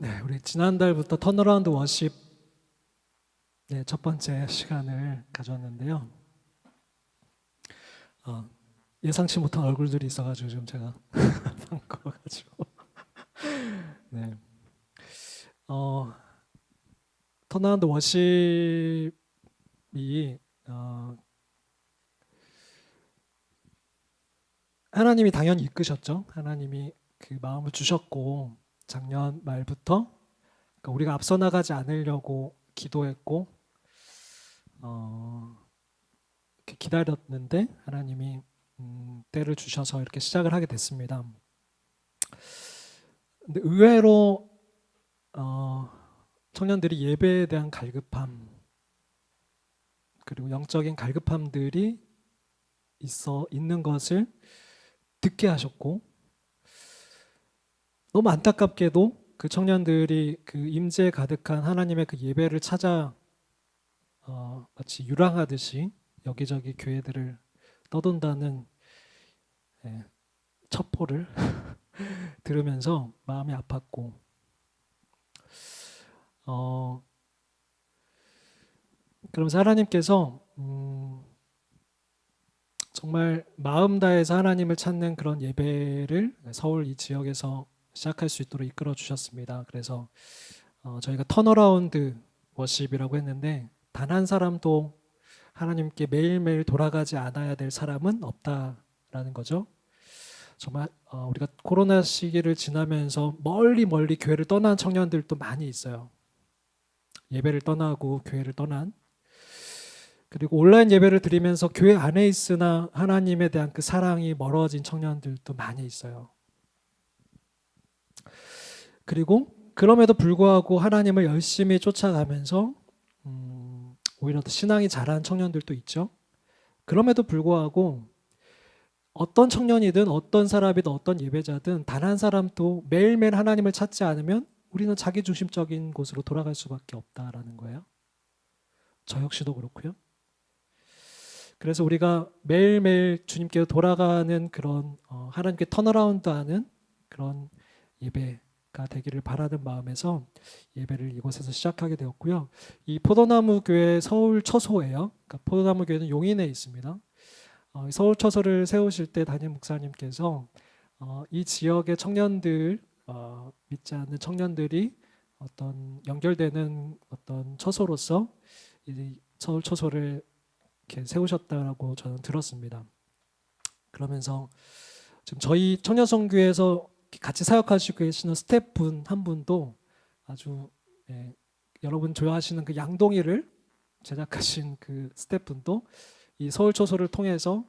네, 우리 지난달부터 턴어라운드 워십 첫 번째 시간을 가졌는데요. 예상치 못한 얼굴들이 있어가지고 좀 제가 반가워가지고 네, 턴어라운드 워십이 하나님이 당연히 이끄셨죠. 하나님이 그 마음을 주셨고 작년 말부터 그러니까 우리가 앞서 나가지 않으려고 기도했고 이렇게 기다렸는데 하나님이 때를 주셔서 이렇게 시작을 하게 됐습니다. 근데 의외로 청년들이 예배에 대한 갈급함 그리고 영적인 갈급함들이 있는 것을 듣게 하셨고 너무 안타깝게도 그 청년들이 그 임재 가득한 하나님의 그 예배를 찾아 마치 유랑하듯이 여기저기 교회들을 떠돈다는 첩보를 들으면서 마음이 아팠고 그러면서 하나님께서 정말 마음 다해서 하나님을 찾는 그런 예배를 서울 이 지역에서 시작할 수 있도록 이끌어 주셨습니다. 그래서 저희가 턴어라운드 워십이라고 했는데 단 한 사람도 하나님께 매일매일 돌아가지 않아야 될 사람은 없다라는 거죠. 정말 우리가 코로나 시기를 지나면서 멀리 교회를 떠난 청년들도 많이 있어요. 예배를 떠나고 교회를 떠난 그리고 온라인 예배를 드리면서 교회 안에 있으나 하나님에 대한 그 사랑이 멀어진 청년들도 많이 있어요. 그리고 그럼에도 불구하고 하나님을 열심히 쫓아가면서 오히려 더 신앙이 자란 청년들도 있죠. 그럼에도 불구하고 어떤 청년이든 어떤 사람이든 어떤 예배자든 단 한 사람도 매일매일 하나님을 찾지 않으면 우리는 자기중심적인 곳으로 돌아갈 수밖에 없다라는 거예요. 저 역시도 그렇고요. 그래서 우리가 매일매일 주님께로 돌아가는 그런 하나님께 턴어라운드하는 그런 예배가 되기를 바라는 마음에서 예배를 이곳에서 시작하게 되었고요. 이 포도나무 교회 서울 처소예요. 그러니까 포도나무 교회는 용인에 있습니다. 서울 처소를 세우실 때 담임 목사님께서 이 지역의 청년들 믿지 않는 청년들이 어떤 연결되는 어떤 처소로서 이 서울 처소를 이렇게 세우셨다라고 저는 들었습니다. 그러면서 지금 저희 청년선교에서 같이 사역하시고 계시는 스태프분 한 분도 아주 여러분 좋아하시는 그 양동이를 제작하신 그 스태프분도 이 서울 초소를 통해서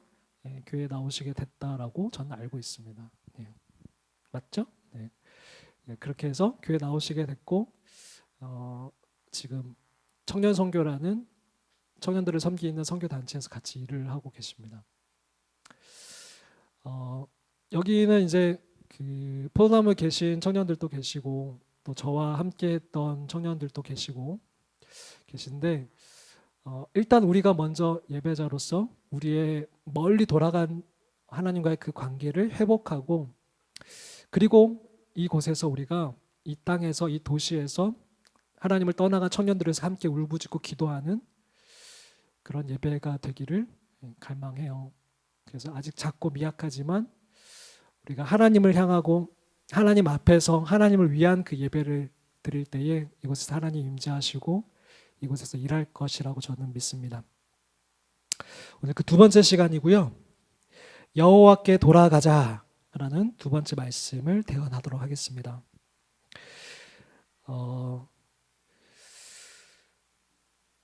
교회에 나오시게 됐다라고 저는 알고 있습니다. 맞죠? 그렇게 해서 교회 나오시게 됐고 지금 청년 선교라는 청년들을 섬기는 선교 단체에서 같이 일을 하고 계십니다. 여기는 이제 그 포도나무에 계신 청년들도 계시고 또 저와 함께했던 청년들도 계신데 일단 우리가 먼저 예배자로서 우리의 멀리 돌아간 하나님과의 그 관계를 회복하고 그리고 이곳에서 우리가 이 땅에서 이 도시에서 하나님을 떠나간 청년들에서 함께 울부짖고 기도하는 그런 예배가 되기를 갈망해요. 그래서 아직 작고 미약하지만 우리가 하나님을 향하고 하나님 앞에서 하나님을 위한 그 예배를 드릴 때에 이곳에서 하나님 임재하시고 이곳에서 일할 것이라고 저는 믿습니다. 오늘 그 두 번째 시간이고요. 여호와께 돌아가자라는 두 번째 말씀을 대언하도록 하겠습니다.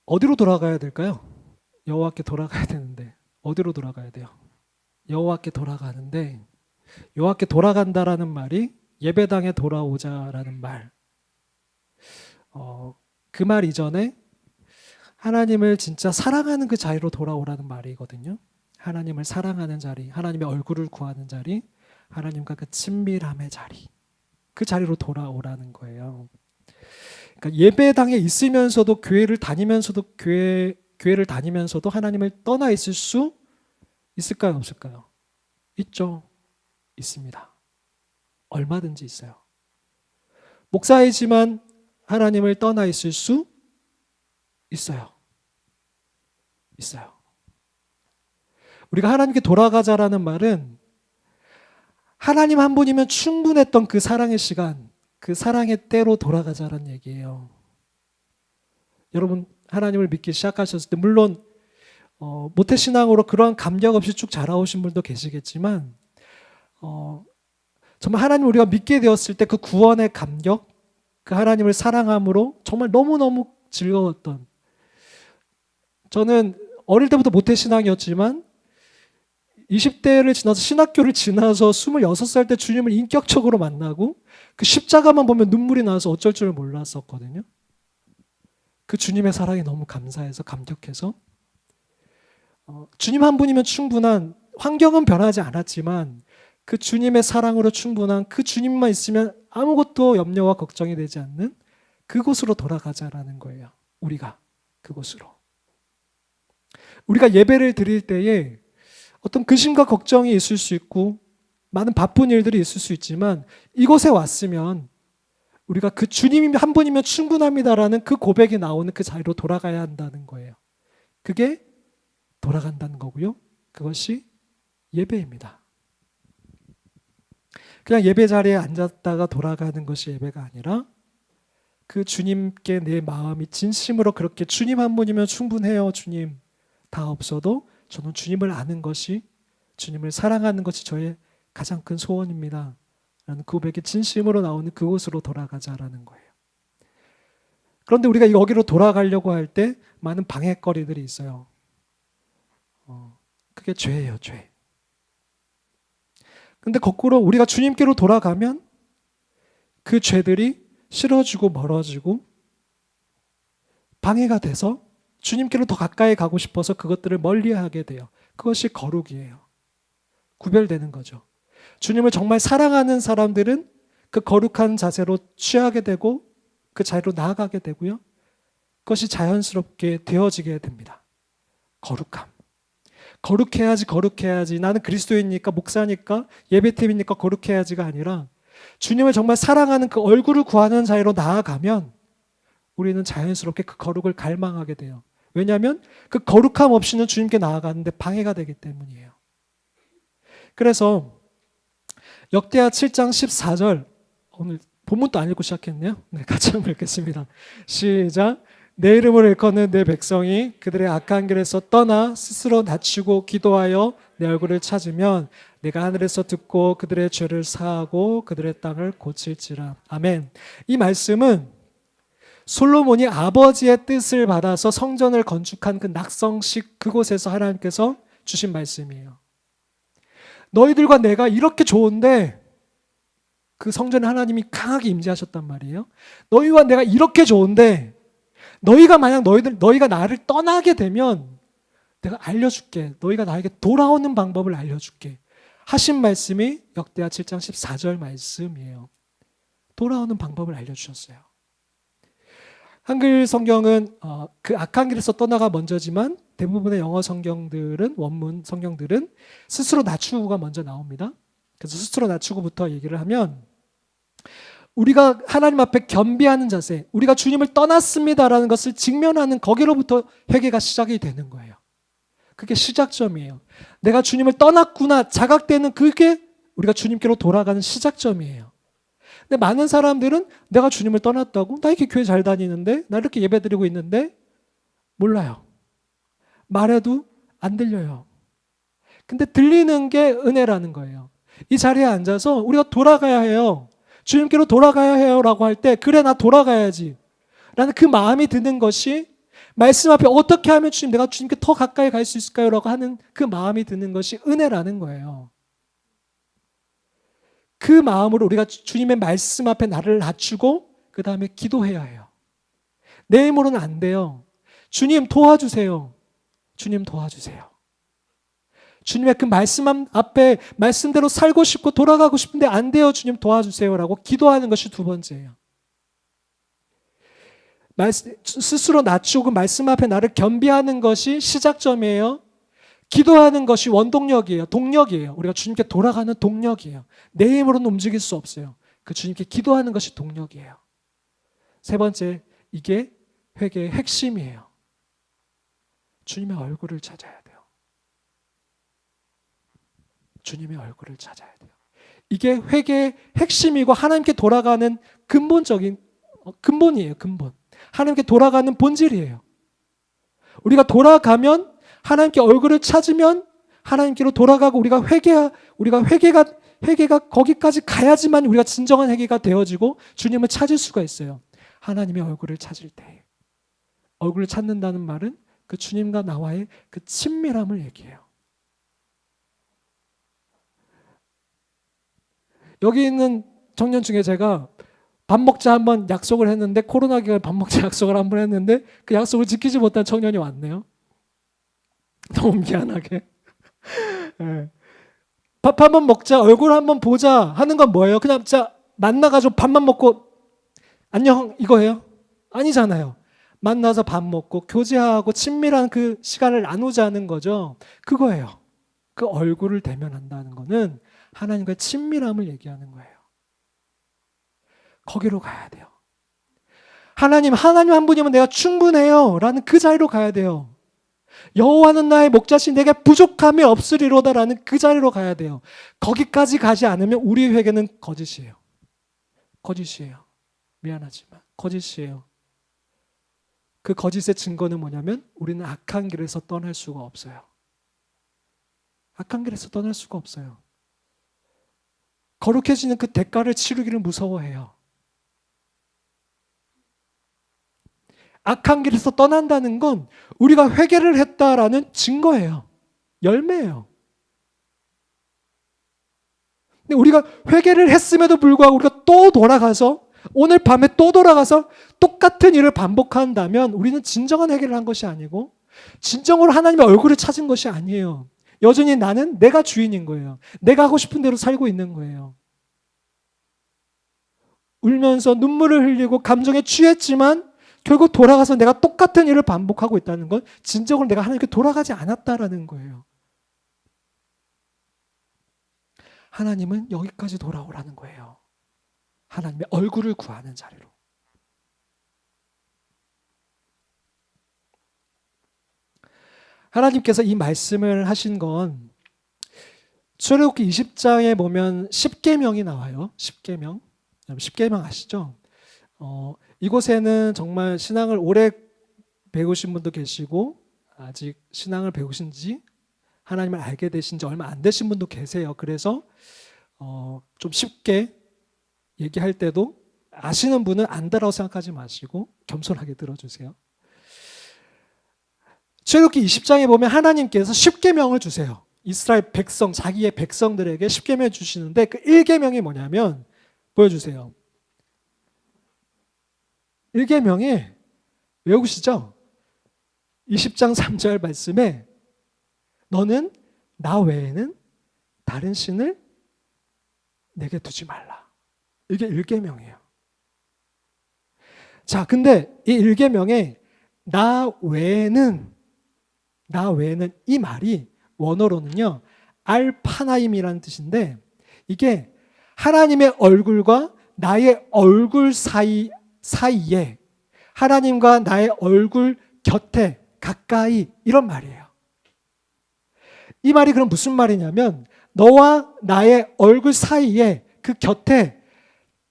어디로 돌아가야 될까요? 여호와께 돌아가야 되는데 어디로 돌아가야 돼요? 여호와께 돌아가는데 여호와께 돌아간다라는 말이 예배당에 돌아오자라는 말. 그 말 이전에 하나님을 진짜 사랑하는 그 자리로 돌아오라는 말이거든요. 하나님을 사랑하는 자리, 하나님의 얼굴을 구하는 자리, 하나님과 그 친밀함의 자리, 그 자리로 돌아오라는 거예요. 그러니까 예배당에 있으면서도 교회를 다니면서도 교회를 다니면서도 하나님을 떠나 있을 수 있을까요, 없을까요? 있죠. 있습니다. 얼마든지 있어요. 목사이지만 하나님을 떠나 있을 수 있어요. 있어요. 우리가 하나님께 돌아가자라는 말은 하나님 한 분이면 충분했던 그 사랑의 시간, 그 사랑의 때로 돌아가자라는 얘기예요. 여러분 하나님을 믿기 시작하셨을 때 물론 모태신앙으로 그러한 감격 없이 쭉 자라오신 분도 계시겠지만 정말 하나님 우리가 믿게 되었을 때 그 구원의 감격, 그 하나님을 사랑함으로 정말 너무너무 즐거웠던, 저는 어릴 때부터 모태신앙이었지만 20대를 지나서 신학교를 지나서 26살 때 주님을 인격적으로 만나고 그 십자가만 보면 눈물이 나서 어쩔 줄 몰랐었거든요. 그 주님의 사랑이 너무 감사해서 감격해서 주님 한 분이면 충분한, 환경은 변하지 않았지만 그 주님의 사랑으로 충분한, 그 주님만 있으면 아무것도 염려와 걱정이 되지 않는 그곳으로 돌아가자라는 거예요. 우리가 그곳으로. 우리가 예배를 드릴 때에 어떤 근심과 걱정이 있을 수 있고 많은 바쁜 일들이 있을 수 있지만 이곳에 왔으면 우리가 그 주님이 한 분이면 충분합니다라는 그 고백이 나오는 그 자리로 돌아가야 한다는 거예요. 그게 돌아간다는 거고요. 그것이 예배입니다. 그냥 예배 자리에 앉았다가 돌아가는 것이 예배가 아니라 그 주님께 내 마음이 진심으로 그렇게 주님 한 분이면 충분해요. 주님 다 없어도 저는 주님을 아는 것이, 주님을 사랑하는 것이 저의 가장 큰 소원입니다 라는 그 고백이 진심으로 나오는 그곳으로 돌아가자라는 거예요. 그런데 우리가 여기로 돌아가려고 할 때 많은 방해거리들이 있어요. 그게 죄예요, 죄. 근데 거꾸로 우리가 주님께로 돌아가면 그 죄들이 싫어지고 멀어지고 방해가 돼서 주님께로 더 가까이 가고 싶어서 그것들을 멀리하게 돼요. 그것이 거룩이에요. 구별되는 거죠. 주님을 정말 사랑하는 사람들은 그 거룩한 자세로 취하게 되고 그 자리로 나아가게 되고요. 그것이 자연스럽게 되어지게 됩니다. 거룩함. 거룩해야지, 거룩해야지. 나는 그리스도인이니까, 목사니까, 예배팀이니까 거룩해야지가 아니라 주님을 정말 사랑하는 그 얼굴을 구하는 자리로 나아가면 우리는 자연스럽게 그 거룩을 갈망하게 돼요. 왜냐하면 그 거룩함 없이는 주님께 나아가는데 방해가 되기 때문이에요. 그래서 역대하 7장 14절, 오늘 본문도 안 읽고 시작했네요. 네, 같이 한번 읽겠습니다. 시작. 내 이름을 일컫는 내 백성이 그들의 악한 길에서 떠나 스스로 낮추고 기도하여 내 얼굴을 찾으면 내가 하늘에서 듣고 그들의 죄를 사하고 그들의 땅을 고칠지라. 아멘. 이 말씀은 솔로몬이 아버지의 뜻을 받아서 성전을 건축한 그 낙성식 그곳에서 하나님께서 주신 말씀이에요. 너희들과 내가 이렇게 좋은데, 그 성전에 하나님이 강하게 임재하셨단 말이에요. 너희와 내가 이렇게 좋은데 너희가 만약 너희가 나를 떠나게 되면 내가 알려줄게. 너희가 나에게 돌아오는 방법을 알려줄게. 하신 말씀이 역대하 7장 14절 말씀이에요. 돌아오는 방법을 알려주셨어요. 한글 성경은 그 악한 길에서 떠나가 먼저지만 대부분의 영어 성경들은, 원문 성경들은 스스로 낮추고가 먼저 나옵니다. 그래서 스스로 낮추고부터 얘기를 하면 우리가 하나님 앞에 겸비하는 자세, 우리가 주님을 떠났습니다라는 것을 직면하는 거기로부터 회개가 시작이 되는 거예요. 그게 시작점이에요. 내가 주님을 떠났구나 자각되는 그게 우리가 주님께로 돌아가는 시작점이에요. 근데 많은 사람들은 내가 주님을 떠났다고? 나 이렇게 교회 잘 다니는데? 나 이렇게 예배 드리고 있는데? 몰라요. 말해도 안 들려요. 근데 들리는 게 은혜라는 거예요. 이 자리에 앉아서 우리가 돌아가야 해요. 주님께로 돌아가야 해요 라고 할 때 그래 나 돌아가야지 라는 그 마음이 드는 것이, 말씀 앞에 어떻게 하면 주님 내가 주님께 더 가까이 갈 수 있을까요? 라고 하는 그 마음이 드는 것이 은혜라는 거예요. 그 마음으로 우리가 주님의 말씀 앞에 나를 낮추고 그 다음에 기도해야 해요. 내 힘으로는 안 돼요. 주님 도와주세요. 주님 도와주세요. 주님의 그 말씀 앞에 말씀대로 살고 싶고 돌아가고 싶은데 안 돼요. 주님 도와주세요 라고 기도하는 것이 두 번째예요. 스스로 낮추고 말씀 앞에 나를 겸비하는 것이 시작점이에요. 기도하는 것이 원동력이에요. 동력이에요. 우리가 주님께 돌아가는 동력이에요. 내 힘으로는 움직일 수 없어요. 그 주님께 기도하는 것이 동력이에요. 세 번째, 이게 회개의 핵심이에요. 주님의 얼굴을 찾아야 돼요. 주님의 얼굴을 찾아야 돼요. 이게 회개의 핵심이고 하나님께 돌아가는 근본이에요. 근본. 하나님께 돌아가는 본질이에요. 우리가 돌아가면 하나님께 얼굴을 찾으면 하나님께로 돌아가고 우리가 회개가 거기까지 가야지만 우리가 진정한 회개가 되어지고 주님을 찾을 수가 있어요. 하나님의 얼굴을 찾을 때. 얼굴을 찾는다는 말은 그 주님과 나와의 그 친밀함을 얘기해요. 여기 있는 청년 중에 제가 밥 먹자 한번 약속을 했는데, 코로나 기간에 밥 먹자 약속을 한번 했는데 그 약속을 지키지 못한 청년이 왔네요. 너무 미안하게. 네. 밥 한번 먹자, 얼굴 한번 보자 하는 건 뭐예요? 그냥 진짜 만나가지고 밥만 먹고 안녕 이거예요? 아니잖아요. 만나서 밥 먹고 교제하고 친밀한 그 시간을 나누자는 거죠. 그거예요. 그 얼굴을 대면한다는 거는 하나님과의 친밀함을 얘기하는 거예요. 거기로 가야 돼요. 하나님 한 분이면 내가 충분해요 라는 그 자리로 가야 돼요. 여호와는 나의 목자신 내게 부족함이 없으리로다 라는 그 자리로 가야 돼요. 거기까지 가지 않으면 우리의 회개는 거짓이에요. 거짓이에요. 미안하지만 거짓이에요. 그 거짓의 증거는 뭐냐면 우리는 악한 길에서 떠날 수가 없어요. 악한 길에서 떠날 수가 없어요. 거룩해지는 그 대가를 치르기를 무서워해요. 악한 길에서 떠난다는 건 우리가 회개를 했다라는 증거예요. 열매예요. 근데 우리가 회개를 했음에도 불구하고 우리가 또 돌아가서 오늘 밤에 또 돌아가서 똑같은 일을 반복한다면 우리는 진정한 회개를 한 것이 아니고 진정으로 하나님의 얼굴을 찾은 것이 아니에요. 여전히 나는 내가 주인인 거예요. 내가 하고 싶은 대로 살고 있는 거예요. 울면서 눈물을 흘리고 감정에 취했지만 결국 돌아가서 내가 똑같은 일을 반복하고 있다는 건 진정으로 내가 하나님께 돌아가지 않았다라는 거예요. 하나님은 여기까지 돌아오라는 거예요. 하나님의 얼굴을 구하는 자리로. 하나님께서 이 말씀을 하신 건 출애굽기 20장에 보면 10계명이 나와요. 10계명. 10계명 아시죠? 이곳에는 정말 신앙을 오래 배우신 분도 계시고 아직 신앙을 배우신 지 하나님을 알게 되신 지 얼마 안 되신 분도 계세요. 그래서 좀 쉽게 얘기할 때도 아시는 분은 안다라고 생각하지 마시고 겸손하게 들어주세요. 출애굽기 20장에 보면 하나님께서 10계명을 주세요. 이스라엘 백성, 자기의 백성들에게 10계명을 주시는데 그 1계명이 뭐냐면 보여주세요. 1계명에 외우시죠? 20장 3절 말씀에 너는 나 외에는 다른 신을 내게 두지 말라. 이게 1계명이에요. 자, 근데 이 1계명에 나 외에는 이 말이 원어로는요 알파나임이라는 뜻인데 이게 하나님의 얼굴과 나의 얼굴 사이에 하나님과 나의 얼굴 곁에 가까이 이런 말이에요. 이 말이 그럼 무슨 말이냐면 너와 나의 얼굴 사이에 그 곁에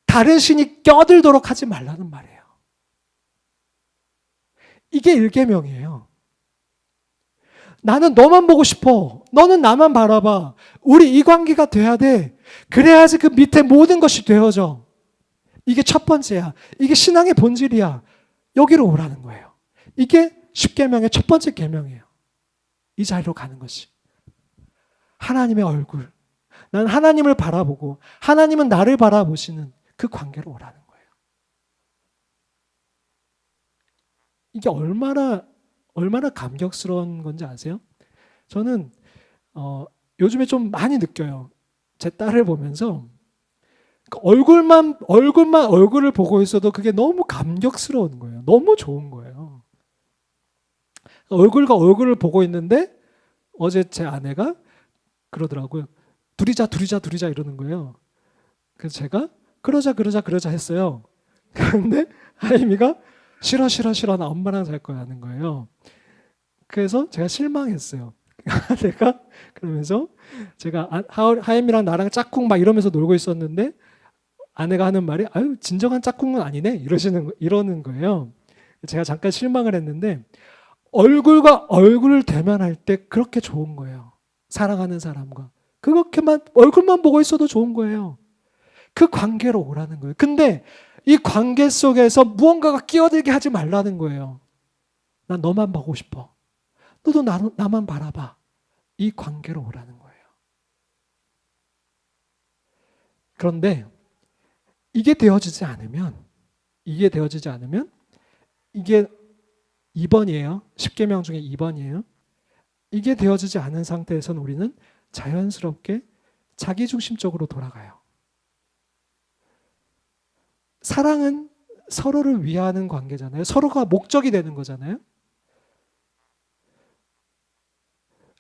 다른 신이 껴들도록 하지 말라는 말이에요. 이게 1계명이에요. 나는 너만 보고 싶어. 너는 나만 바라봐. 우리 이 관계가 돼야 돼. 그래야지 그 밑에 모든 것이 되어져. 이게 첫 번째야. 이게 신앙의 본질이야. 여기로 오라는 거예요. 이게 10계명의 첫 번째 계명이에요. 이 자리로 가는 것이. 하나님의 얼굴. 난 하나님을 바라보고 하나님은 나를 바라보시는 그 관계로 오라는 거예요. 이게 얼마나 감격스러운 건지 아세요? 저는 요즘에 좀 많이 느껴요. 제 딸을 보면서 얼굴을 보고 있어도 그게 너무 감격스러운 거예요. 너무 좋은 거예요. 얼굴과 얼굴을 보고 있는데 어제 제 아내가 그러더라고요. 둘이자 이러는 거예요. 그래서 제가 그러자 했어요. 그런데 하임이가 싫어 싫어 싫어 나 엄마랑 살 거야 하는 거예요. 그래서 제가 실망했어요. 내가 그러면서 제가 하임이랑 나랑 짝꿍 막 이러면서 놀고 있었는데 아내가 하는 말이 아유 진정한 짝꿍은 아니네 이러는 거예요. 제가 잠깐 실망을 했는데 얼굴과 얼굴을 대면할 때 그렇게 좋은 거예요. 사랑하는 사람과 그렇게만 얼굴만 보고 있어도 좋은 거예요. 그 관계로 오라는 거예요. 근데 이 관계 속에서 무언가가 끼어들게 하지 말라는 거예요. 난 너만 보고 싶어. 너도 나만 바라봐. 이 관계로 오라는 거예요. 그런데 이게 되어지지 않으면 이게 2번이에요. 10계명 중에 2번이에요. 이게 되어지지 않은 상태에서는 우리는 자연스럽게 자기중심적으로 돌아가요. 사랑은 서로를 위하는 관계잖아요. 서로가 목적이 되는 거잖아요.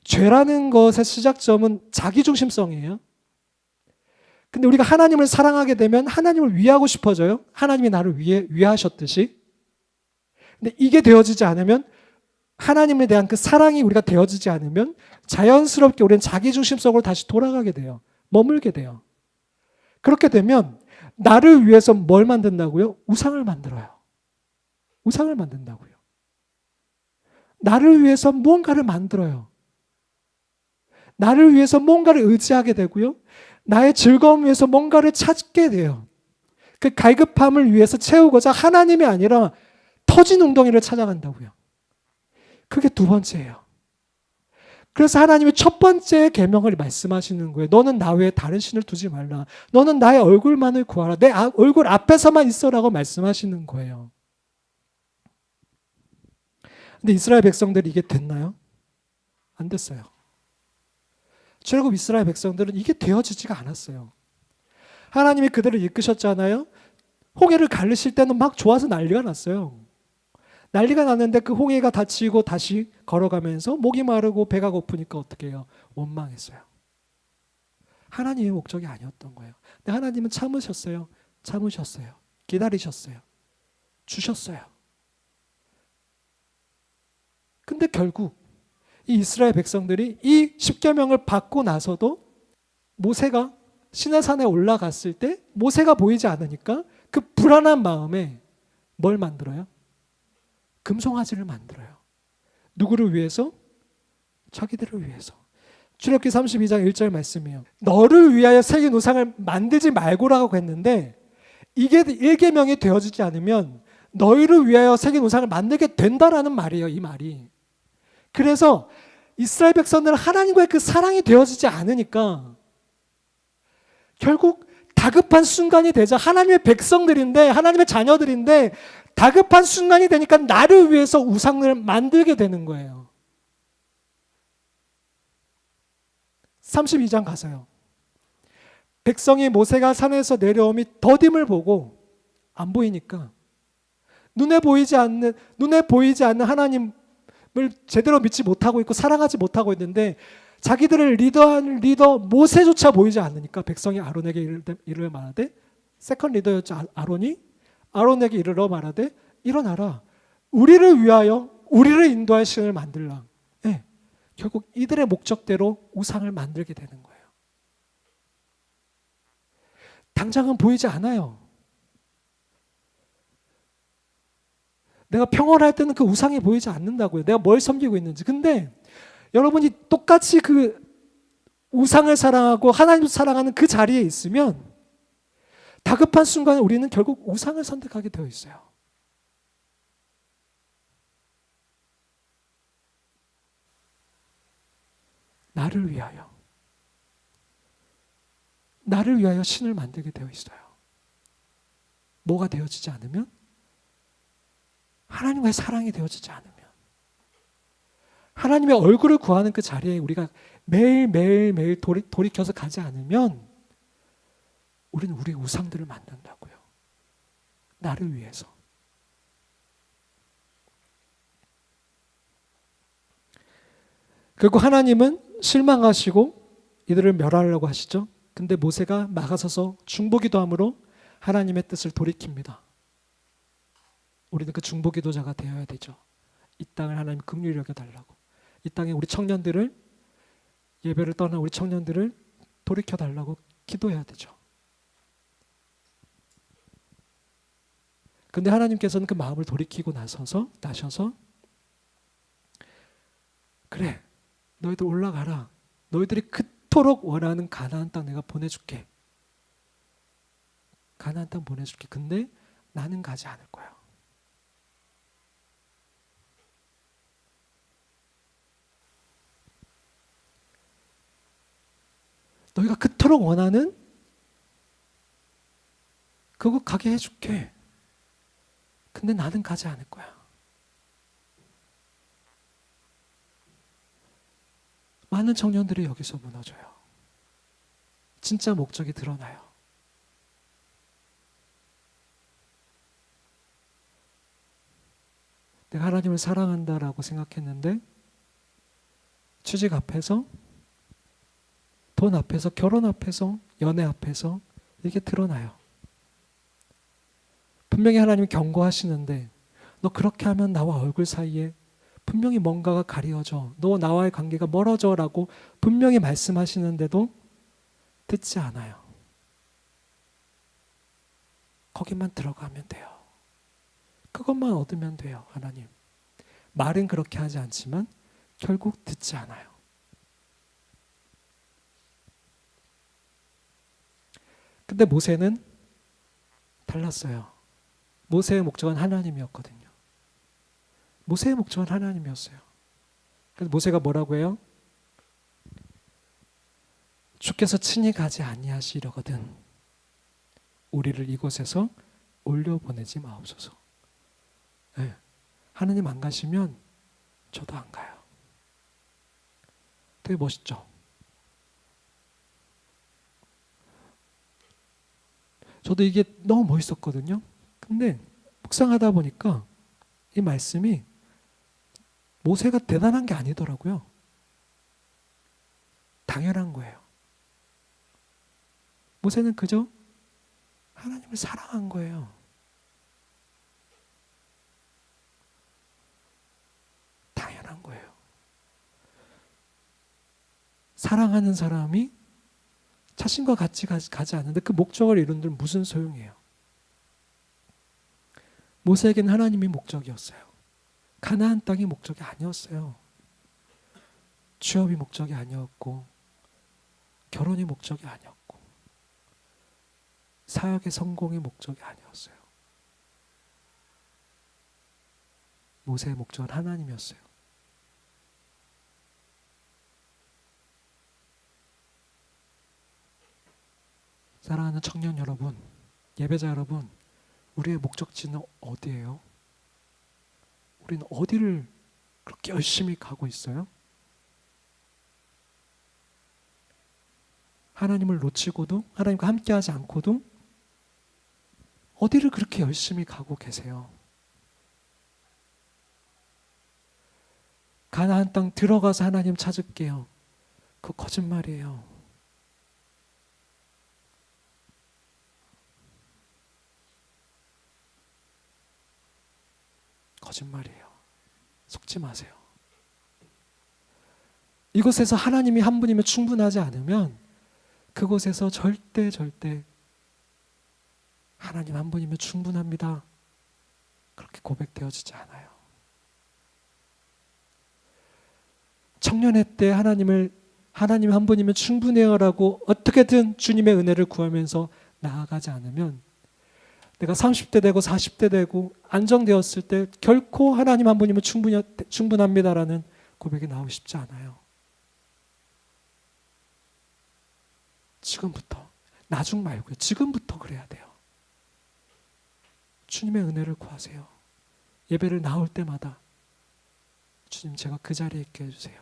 죄라는 것의 시작점은 자기중심성이에요. 근데 우리가 하나님을 사랑하게 되면 하나님을 위하고 싶어져요. 하나님이 나를 위하셨듯이. 근데 이게 되어지지 않으면 하나님에 대한 그 사랑이 우리가 되어지지 않으면 자연스럽게 우리는 자기중심성으로 다시 돌아가게 돼요. 머물게 돼요. 그렇게 되면 나를 위해서 뭘 만든다고요? 우상을 만들어요. 우상을 만든다고요. 나를 위해서 무언가를 만들어요. 나를 위해서 뭔가를 의지하게 되고요. 나의 즐거움 위해서 뭔가를 찾게 돼요. 그 갈급함을 위해서 채우고자 하나님이 아니라 터진 웅덩이를 찾아간다고요. 그게 두 번째예요. 그래서 하나님이 첫 번째 계명을 말씀하시는 거예요. 너는 나 외에 다른 신을 두지 말라. 너는 나의 얼굴만을 구하라. 내 얼굴 앞에서만 있어라고 말씀하시는 거예요. 근데 이스라엘 백성들이 이게 됐나요? 안 됐어요. 결국 이스라엘 백성들은 이게 되어지지가 않았어요. 하나님이 그들을 이끄셨잖아요. 홍해를 가르실 때는 막 좋아서 난리가 났어요. 난리가 났는데 그 홍해가 닫히고 다시 걸어가면서 목이 마르고 배가 고프니까 어떻게 해요? 원망했어요. 하나님의 목적이 아니었던 거예요. 근데 하나님은 참으셨어요. 기다리셨어요. 주셨어요. 근데 결국 이 이스라엘 백성들이 이 십계명을 받고 나서도 모세가 시내산에 올라갔을 때 모세가 보이지 않으니까 그 불안한 마음에 뭘 만들어요? 금송아지를 만들어요. 누구를 위해서? 자기들을 위해서. 출애굽기 32장 1절 말씀이에요. 너를 위하여 새긴 우상을 만들지 말고라고 했는데 이게 1계명이 되어지지 않으면 너희를 위하여 새긴 우상을 만들게 된다라는 말이에요. 이 말이. 그래서 이스라엘 백성들은 하나님과의 그 사랑이 되어지지 않으니까 결국 다급한 순간이 되자 하나님의 백성들인데 하나님의 자녀들인데 다급한 순간이 되니까 나를 위해서 우상을 만들게 되는 거예요. 32장 가서요. 백성이 모세가 산에서 내려오미 더딤을 보고 안 보이니까 눈에 보이지 않는 하나님을 제대로 믿지 못하고 있고 사랑하지 못하고 있는데 자기들을 리더하는 리더 모세조차 보이지 않으니까 백성이 아론에게 이르러 말하되 세컨 리더였죠. 아론에게 이르러 말하되 일어나라. 우리를 위하여 우리를 인도할 신을 만들라. 네. 결국 이들의 목적대로 우상을 만들게 되는 거예요. 당장은 보이지 않아요. 내가 평온할 때는 그 우상이 보이지 않는다고요. 내가 뭘 섬기고 있는지. 근데 여러분이 똑같이 그 우상을 사랑하고 하나님을 사랑하는 그 자리에 있으면 다급한 순간에 우리는 결국 우상을 선택하게 되어 있어요. 나를 위하여 신을 만들게 되어 있어요. 뭐가 되어지지 않으면? 하나님과의 사랑이 되어지지 않으면, 하나님의 얼굴을 구하는 그 자리에 우리가 매일 돌이켜서 가지 않으면 우리는 우리의 우상들을 만든다고요. 나를 위해서. 결국 하나님은 실망하시고 이들을 멸하려고 하시죠. 근데 모세가 막아서서 중보기도함으로 하나님의 뜻을 돌이킵니다. 우리는 그 중보기도자가 되어야 되죠. 이 땅을 하나님 긍휼히 여겨달라고. 이 땅에 우리 청년들을, 예배를 떠난 우리 청년들을 돌이켜달라고 기도해야 되죠. 근데 하나님께서는 그 마음을 돌이키고 나셔서 그래, 너희들 올라가라. 너희들이 그토록 원하는 가나안 땅 내가 보내줄게. 가나안 땅 보내줄게. 근데 나는 가지 않을 거야. 너희가 그토록 원하는 그거 가게 해줄게. 근데 나는 가지 않을 거야. 많은 청년들이 여기서 무너져요. 진짜 목적이 드러나요. 내가 하나님을 사랑한다라고 생각했는데 취직 앞에서, 돈 앞에서, 결혼 앞에서, 연애 앞에서 이게 드러나요. 분명히 하나님이 경고하시는데 너 그렇게 하면 나와 얼굴 사이에 분명히 뭔가가 가려져. 너 나와의 관계가 멀어져 라고 분명히 말씀하시는데도 듣지 않아요. 거기만 들어가면 돼요. 그것만 얻으면 돼요. 하나님. 말은 그렇게 하지 않지만 결국 듣지 않아요. 근데 모세는 달랐어요. 모세의 목적은 하나님이었거든요. 모세의 목적은 하나님이었어요. 그래서 모세가 뭐라고 해요? 주께서 친히 가지 아니하시려거든 우리를 이곳에서 올려보내지 마옵소서. 네. 하나님 안 가시면 저도 안 가요. 되게 멋있죠? 저도 이게 너무 멋있었거든요. 근데 묵상하다 보니까 이 말씀이 모세가 대단한 게 아니더라고요. 당연한 거예요. 모세는 그저 하나님을 사랑한 거예요. 당연한 거예요. 사랑하는 사람이 자신과 같이 가지 않는데 그 목적을 이룬들 무슨 소용이에요? 모세에게는 하나님이 목적이었어요. 가나안 땅이 목적이 아니었어요. 취업이 목적이 아니었고 결혼이 목적이 아니었고 사역의 성공이 목적이 아니었어요. 모세의 목적은 하나님이었어요. 사랑하는 청년 여러분, 예배자 여러분, 우리의 목적지는 어디예요? 우리는 어디를 그렇게 열심히 가고 있어요? 하나님을 놓치고도, 하나님과 함께하지 않고도 어디를 그렇게 열심히 가고 계세요? 가나안 땅 들어가서 하나님 찾을게요. 그거 거짓말이에요. 거짓말이에요. 속지 마세요. 이곳에서 하나님이 한 분이면 충분하지 않으면 그곳에서 절대 하나님 한 분이면 충분합니다. 그렇게 고백되어지지 않아요. 청년의 때 하나님 한 분이면 충분해요라고 어떻게든 주님의 은혜를 구하면서 나아가지 않으면 내가 30대 되고 40대 되고 안정되었을 때 결코 하나님 한 분이면 충분합니다라는 고백이 나오고 싶지 않아요. 지금부터, 나중 말고요. 지금부터 그래야 돼요. 주님의 은혜를 구하세요. 예배를 나올 때마다 주님 제가 그 자리에 있게 해주세요.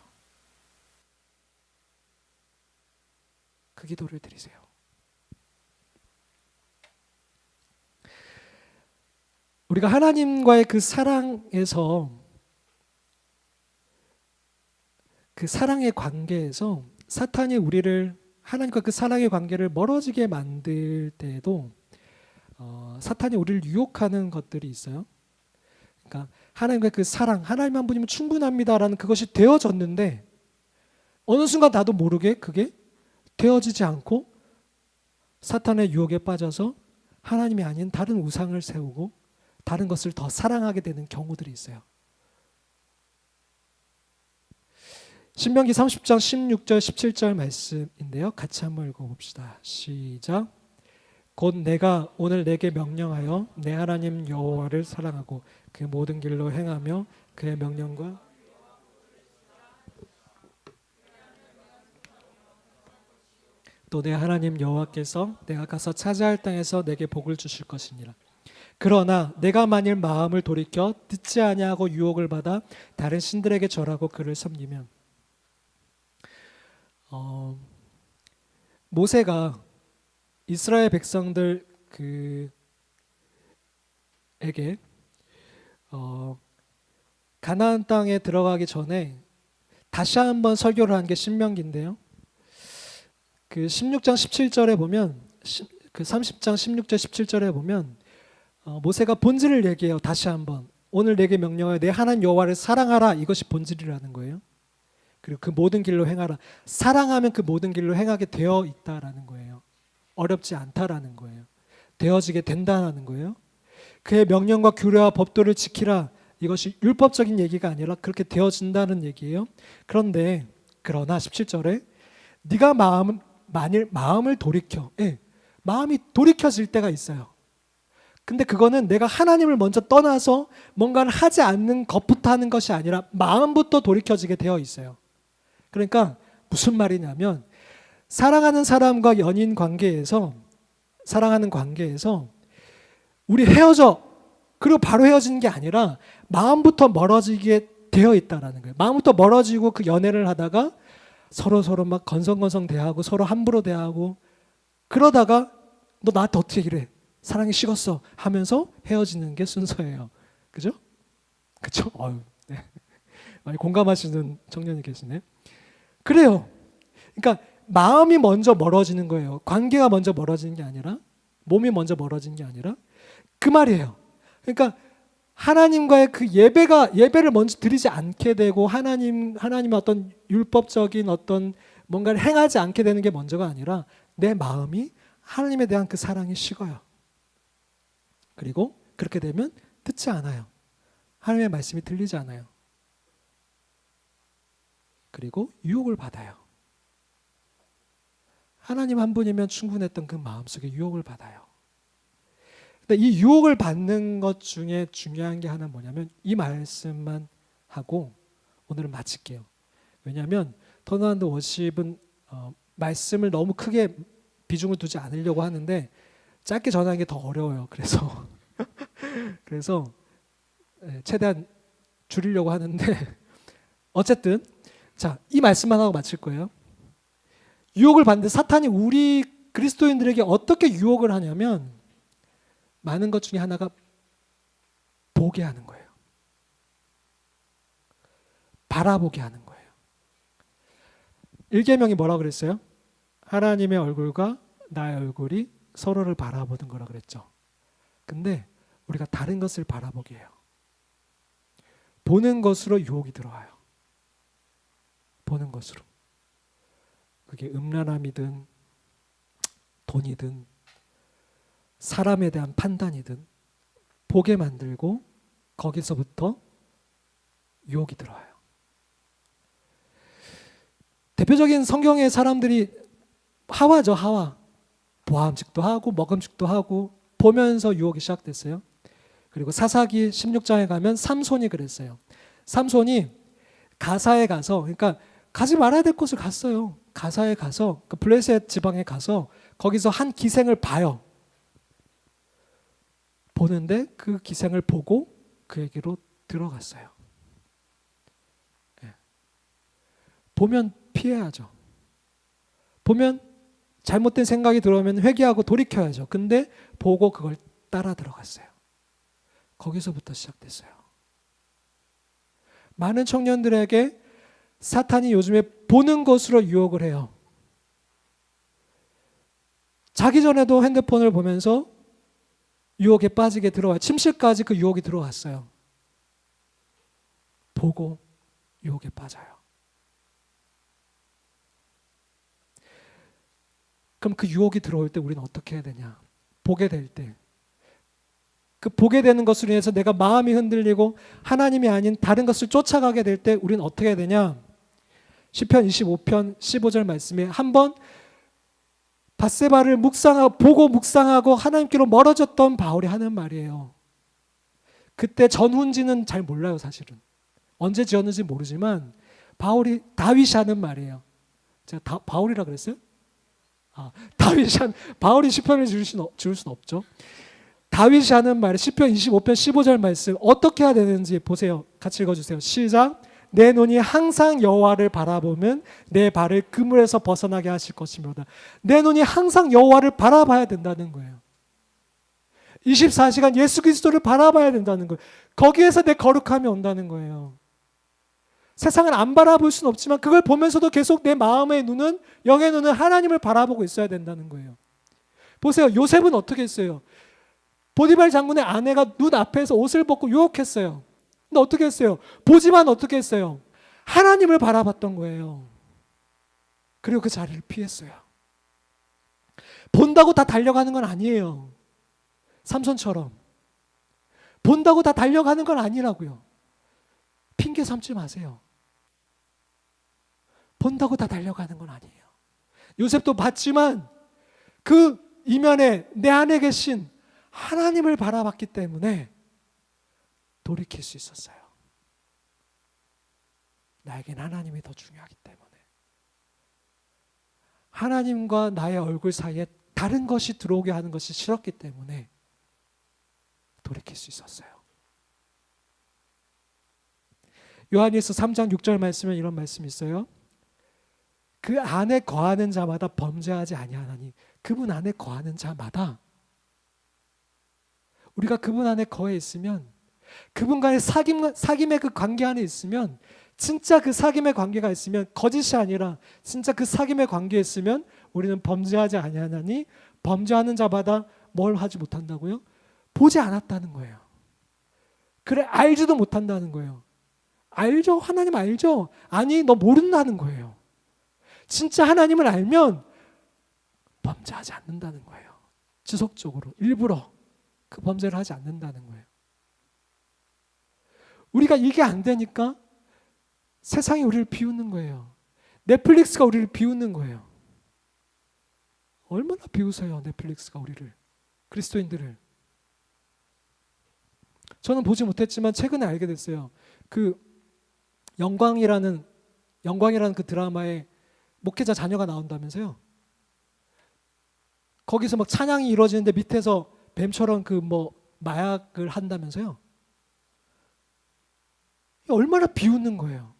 그 기도를 드리세요. 우리가 하나님과의 그 사랑에서, 그 사랑의 관계에서 사탄이 우리를 하나님과 그 사랑의 관계를 멀어지게 만들 때에도 사탄이 우리를 유혹하는 것들이 있어요. 그러니까 하나님과의 그 사랑, 하나님 한 분이면 충분합니다라는 그것이 되어졌는데 어느 순간 나도 모르게 그게 되어지지 않고 사탄의 유혹에 빠져서 하나님이 아닌 다른 우상을 세우고 다른 것을 더 사랑하게 되는 경우들이 있어요. 신명기 30장 16절 17절 말씀인데요. 같이 한번 읽어봅시다. 시작. 곧 내가 오늘 내게 명령하여 내 하나님 여호와를 사랑하고 그 모든 길로 행하며 그의 명령과 또 내 하나님 여호와께서 내가 가서 차지할 땅에서 내게 복을 주실 것이니라. 그러나 내가 만일 마음을 돌이켜 듣지 아니하고 유혹을 받아 다른 신들에게 절하고 그를 섬기면 모세가 이스라엘 백성들 에게 가나안 땅에 들어가기 전에 다시 한번 설교를 한 게 신명기인데요. 그 16장 17절에 보면 그 30장 16절 17절에 보면 모세가 본질을 얘기해요. 다시 한번 오늘 내게 명령하여 내 하나님 여호와를 사랑하라. 이것이 본질이라는 거예요. 그리고 그 모든 길로 행하라. 사랑하면 그 모든 길로 행하게 되어 있다라는 거예요. 어렵지 않다라는 거예요. 되어지게 된다라는 거예요. 그의 명령과 규례와 법도를 지키라. 이것이 율법적인 얘기가 아니라 그렇게 되어진다는 얘기예요. 그러나 17절에 네가 만일 마음을 돌이켜, 마음이 돌이켜질 때가 있어요. 근데 그거는 내가 하나님을 먼저 떠나서 뭔가를 하지 않는 것부터 하는 것이 아니라 마음부터 돌이켜지게 되어 있어요. 그러니까 무슨 말이냐면 사랑하는 사람과 연인 관계에서 사랑하는 관계에서 우리 헤어져 그리고 바로 헤어지는 게 아니라 마음부터 멀어지게 되어 있다라는 거예요. 마음부터 멀어지고 그 연애를 하다가 서로 막 건성건성 대하고 서로 함부로 대하고 그러다가 너 나한테 어떻게 이래? 사랑이 식었어 하면서 헤어지는 게 순서예요. 그죠? 그죠? 네. 많이 공감하시는 청년이 계시네. 그래요. 그러니까 마음이 먼저 멀어지는 거예요. 관계가 먼저 멀어지는 게 아니라 몸이 먼저 멀어지는 게 아니라 그 말이에요. 그러니까 하나님과의 그 예배를 먼저 드리지 않게 되고 하나님의 어떤 율법적인 어떤 뭔가를 행하지 않게 되는 게 먼저가 아니라 내 마음이 하나님에 대한 그 사랑이 식어요. 그리고 그렇게 되면 듣지 않아요. 하나님의 말씀이 들리지 않아요. 그리고 유혹을 받아요. 하나님 한 분이면 충분했던 그 마음속에 유혹을 받아요. 근데 이 유혹을 받는 것 중에 중요한 게 하나 뭐냐면 이 말씀만 하고 오늘은 마칠게요. 왜냐하면 턴어라운드 워십은 말씀을 너무 크게 비중을 두지 않으려고 하는데 짧게 전하는 게 더 어려워요. 그래서 최대한 줄이려고 하는데 어쨌든 자, 이 말씀만 하고 마칠 거예요. 유혹을 받는데 사탄이 우리 그리스도인들에게 어떻게 유혹을 하냐면 많은 것 중에 하나가 보게 하는 거예요. 바라보게 하는 거예요. 1계명이 뭐라 그랬어요? 하나님의 얼굴과 나의 얼굴이 서로를 바라보는 거라 그랬죠. 근데 우리가 다른 것을 바라보게 해요. 보는 것으로 유혹이 들어와요. 보는 것으로. 그게 음란함이든 돈이든 사람에 대한 판단이든 보게 만들고 거기서부터 유혹이 들어와요. 대표적인 성경의 사람들이 하와죠. 하와. 보암직도 하고 먹음직도 하고 보면서 유혹이 시작됐어요. 그리고 사사기 16장에 가면 삼손이 그랬어요. 삼손이 가사에 가서 그러니까 가지 말아야 될 곳을 갔어요. 가사에 가서 그 블레셋 지방에 가서 거기서 한 기생을 봐요. 보는데 그 기생을 보고 그에게로 들어갔어요. 보면 피해야죠. 보면 잘못된 생각이 들어오면 회개하고 돌이켜야죠. 근데 보고 그걸 따라 들어갔어요. 거기서부터 시작됐어요. 많은 청년들에게 사탄이 요즘에 보는 것으로 유혹을 해요. 자기 전에도 핸드폰을 보면서 유혹에 빠지게 들어와요. 침실까지 그 유혹이 들어왔어요. 보고 유혹에 빠져요. 그럼 그 유혹이 들어올 때 우리는 어떻게 해야 되냐? 보게 될 때. 그 보게 되는 것으로 인해서 내가 마음이 흔들리고 하나님이 아닌 다른 것을 쫓아가게 될 때 우리는 어떻게 해야 되냐? 시편 25편 15절 말씀에 한번 밧세바를 보고 묵상하고 하나님께로 멀어졌던 바울이 하는 말이에요. 그때 전후인지는 잘 몰라요, 사실은. 언제 지었는지 모르지만 다윗이 하는 말이에요. 제가 바울이라 그랬어요? 바울이 시편을 지을 수는 없죠. 다윗이 하는 말, 시편 25편 15절 말씀 어떻게 해야 되는지 보세요. 같이 읽어주세요. 시작. 내 눈이 항상 여호와를 바라보면 내 발을 그물에서 벗어나게 하실 것이며다. 내 눈이 항상 여호와를 바라봐야 된다는 거예요. 24시간 예수 그리스도를 바라봐야 된다는 거예요. 거기에서 내 거룩함이 온다는 거예요. 세상을 안 바라볼 수는 없지만 그걸 보면서도 계속 내 마음의 눈은, 영의 눈은 하나님을 바라보고 있어야 된다는 거예요. 보세요. 요셉은 어떻게 했어요? 보디발 장군의 아내가 눈 앞에서 옷을 벗고 유혹했어요. 근데 어떻게 했어요? 보지만 어떻게 했어요? 하나님을 바라봤던 거예요. 그리고 그 자리를 피했어요. 본다고 다 달려가는 건 아니에요. 삼손처럼. 본다고 다 달려가는 건 아니라고요. 핑계 삼지 마세요. 본다고 다 달려가는 건 아니에요. 요셉도 봤지만 그 이면에 내 안에 계신 하나님을 바라봤기 때문에 돌이킬 수 있었어요. 나에겐 하나님이 더 중요하기 때문에. 하나님과 나의 얼굴 사이에 다른 것이 들어오게 하는 것이 싫었기 때문에 돌이킬 수 있었어요. 요한일서 3장 6절 말씀에 이런 말씀이 있어요. 그 안에 거하는 자마다 범죄하지 아니하나니. 그분 안에 거하는 자마다, 우리가 그분 안에 거해 있으면, 그분과의 사귐의 그 관계 안에 있으면, 진짜 그 사귐의 관계가 있으면, 거짓이 아니라 진짜 그 사귐의 관계에 있으면 우리는 범죄하지 아니하나니. 범죄하는 자마다 뭘 하지 못한다고요? 보지 않았다는 거예요. 그래, 알지도 못한다는 거예요. 알죠? 하나님 알죠? 아니, 너 모른다는 거예요. 진짜 하나님을 알면 범죄하지 않는다는 거예요. 지속적으로, 일부러 그 범죄를 하지 않는다는 거예요. 우리가 이게 안 되니까 세상이 우리를 비웃는 거예요. 넷플릭스가 우리를 비웃는 거예요. 얼마나 비웃어요, 넷플릭스가 우리를, 그리스도인들을. 저는 보지 못했지만 최근에 알게 됐어요. 그 영광이라는 그 드라마에 목회자 자녀가 나온다면서요. 거기서 막 찬양이 이루어지는데 밑에서 뱀처럼 마약을 한다면서요. 얼마나 비웃는 거예요.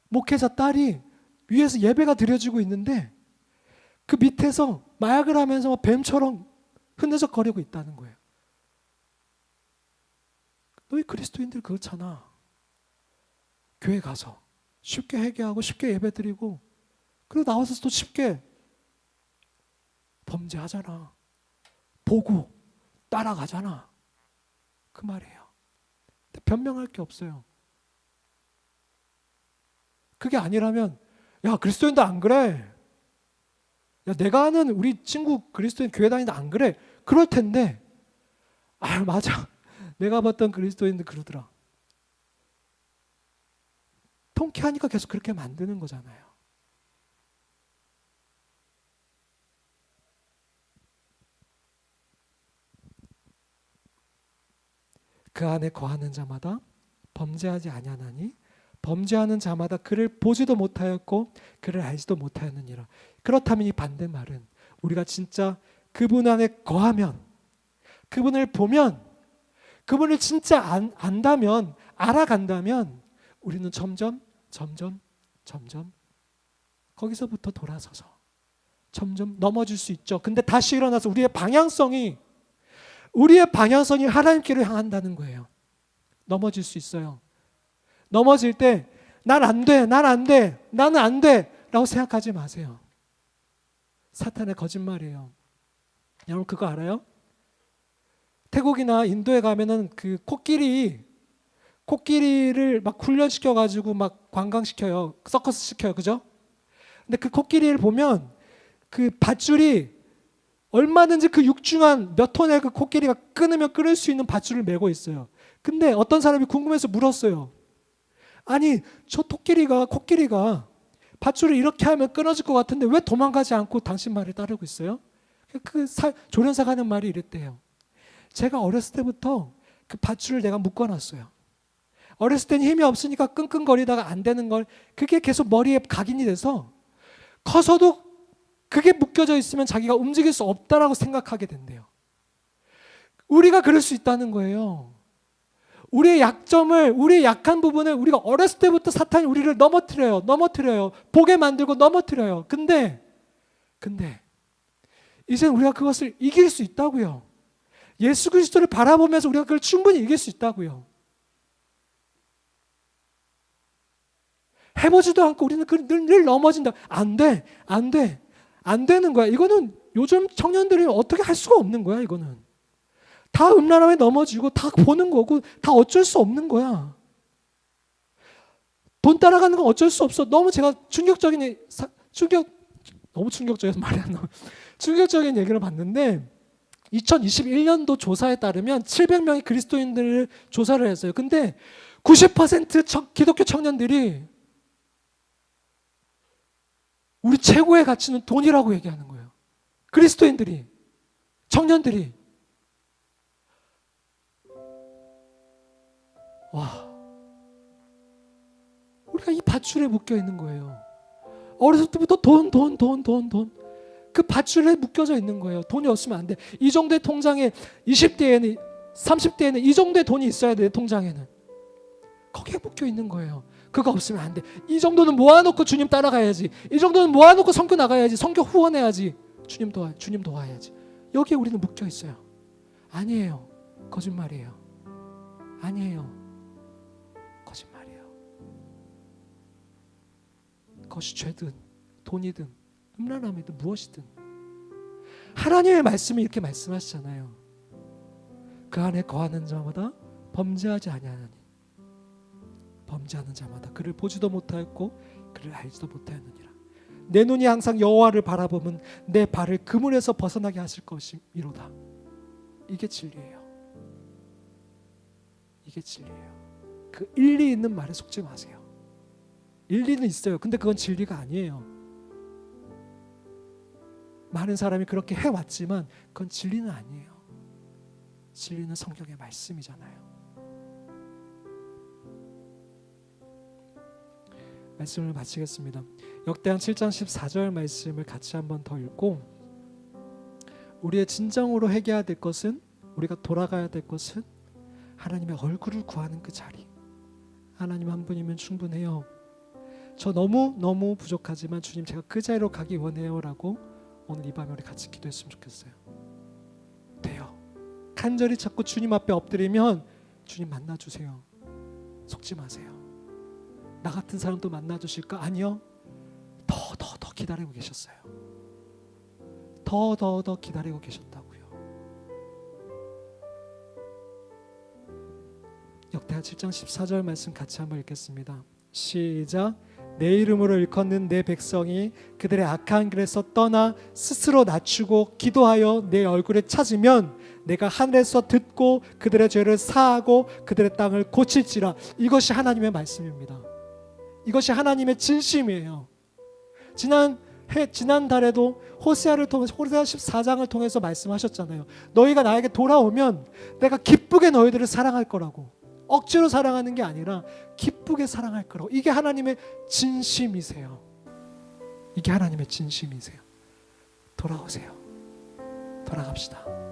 목회자 딸이 위에서 예배가 드려지고 있는데 그 밑에서 마약을 하면서 뱀처럼 흐느적거리고 있다는 거예요. 너희 그리스도인들 그렇잖아. 교회 가서 쉽게 회개하고 쉽게 예배드리고 그리고 나와서 또 쉽게 범죄하잖아. 보고 따라가잖아. 그 말이에요. 근데 변명할 게 없어요. 그게 아니라면, 야, 그리스도인도 안 그래. 야, 내가 아는 우리 친구 그리스도인 교회 다니는데 안 그래. 그럴 텐데, 맞아. 내가 봤던 그리스도인들 그러더라. 통쾌하니까 계속 그렇게 만드는 거잖아요. 그 안에 거하는 자마다 범죄하지 아니하나니 범죄하는 자마다 그를 보지도 못하였고 그를 알지도 못하였느니라. 그렇다면 이 반대말은 우리가 진짜 그분 안에 거하면, 그분을 보면, 그분을 진짜 안다면, 알아간다면 우리는 점점 거기서부터 돌아서서 점점 넘어질 수 있죠. 근데 다시 일어나서 우리의 방향성이 하나님께로 향한다는 거예요. 넘어질 수 있어요. 넘어질 때 난 안 돼, 나는 안 돼 라고 생각하지 마세요. 사탄의 거짓말이에요. 여러분 그거 알아요? 태국이나 인도에 가면은 그 코끼리 코끼리를 막 훈련시켜가지고 막 관광시켜요. 서커스 시켜요. 그죠? 근데 그 코끼리를 보면 그 밧줄이 얼마든지 그 육중한 몇 톤의 그 코끼리가 끊으면 끊을 수 있는 밧줄을 메고 있어요. 근데 어떤 사람이 궁금해서 물었어요. 아니, 저 코끼리가 밧줄을 이렇게 하면 끊어질 것 같은데 왜 도망가지 않고 당신 말을 따르고 있어요? 조련사가 하는 말이 이랬대요. 제가 어렸을 때부터 그 밧줄을 내가 묶어놨어요. 어렸을 때는 힘이 없으니까 끙끙거리다가 안 되는 걸 그게 계속 머리에 각인이 돼서 커서도 그게 묶여져 있으면 자기가 움직일 수 없다라고 생각하게 된대요. 우리가 그럴 수 있다는 거예요. 우리의 약점을, 우리의 약한 부분을 우리가 어렸을 때부터 사탄이 우리를 넘어뜨려요. 보게 만들고 넘어뜨려요. 근데 이제는 우리가 그것을 이길 수 있다고요. 예수 그리스도를 바라보면서 우리가 그걸 충분히 이길 수 있다고요. 해보지도 않고 우리는 늘 넘어진다. 안 되는 거야. 이거는 요즘 청년들이 어떻게 할 수가 없는 거야. 이거는 다 음란함에 넘어지고 다 보는 거고 다 어쩔 수 없는 거야. 돈 따라가는 건 어쩔 수 없어. 너무 제가 너무 충격적이어서 말이 안 나와. 충격적인 얘기를 봤는데 2021년도 조사에 따르면 700명의 그리스도인들을 조사를 했어요. 근데 90% 기독교 청년들이 우리 최고의 가치는 돈이라고 얘기하는 거예요. 그리스도인들이, 청년들이. 와, 우리가 이 밧줄에 묶여 있는 거예요. 어렸을 때부터 돈. 그 밧줄에 묶여져 있는 거예요. 돈이 없으면 안 돼. 이 정도의 통장에 20대에는 30대에는 이 정도의 돈이 있어야 돼. 통장에는. 거기에 묶여 있는 거예요. 그거 없으면 안 돼. 이 정도는 모아놓고 주님 따라가야지. 이 정도는 모아놓고 선교 나가야지. 선교 후원해야지. 주님 도와야지. 여기에 우리는 묶여 있어요. 아니에요. 거짓말이에요. 아니에요. 거짓말이에요. 그것이 죄든 돈이든 음란함이든 무엇이든 하나님의 말씀이 이렇게 말씀하시잖아요. 그 안에 거하는 자마다 범죄하지 아니하나니 범죄하는 자마다 그를 보지도 못하였고 그를 알지도 못하였느니라. 내 눈이 항상 여호와를 바라보면 내 발을 그물에서 벗어나게 하실 것이미로다. 이게 진리예요. 이게 진리예요. 그 일리 있는 말에 속지 마세요. 일리는 있어요. 근데 그건 진리가 아니에요. 많은 사람이 그렇게 해왔지만 그건 진리는 아니에요. 진리는 성경의 말씀이잖아요. 말씀을 마치겠습니다. 역대한 7장 14절 말씀을 같이 한번 더 읽고 우리의 진정으로 회개해야 될 것은 우리가 돌아가야 될 것은 하나님의 얼굴을 구하는 그 자리. 하나님 한 분이면 충분해요. 저 너무 부족하지만 주님 제가 그 자리로 가기 원해요 라고 오늘 이 밤에 우리 같이 기도했으면 좋겠어요. 돼요. 간절히 자꾸 주님 앞에 엎드리면 주님 만나주세요. 속지 마세요. 나 같은 사람도 만나주실까? 아니요. 더 기다리고 계셨어요. 더 기다리고 계셨다고요. 역대하 7장 14절 말씀 같이 한번 읽겠습니다. 시작. 내 이름으로 일컫는 내 백성이 그들의 악한 길에서 떠나 스스로 낮추고 기도하여 내 얼굴을 찾으면 내가 하늘에서 듣고 그들의 죄를 사하고 그들의 땅을 고칠지라. 이것이 하나님의 말씀입니다. 이것이 하나님의 진심이에요. 지난달에도 호세아를 통해서 호세아 14장을 통해서 말씀하셨잖아요. 너희가 나에게 돌아오면 내가 기쁘게 너희들을 사랑할 거라고. 억지로 사랑하는 게 아니라 기쁘게 사랑할 거라고. 이게 하나님의 진심이세요. 이게 하나님의 진심이세요. 돌아오세요. 돌아갑시다.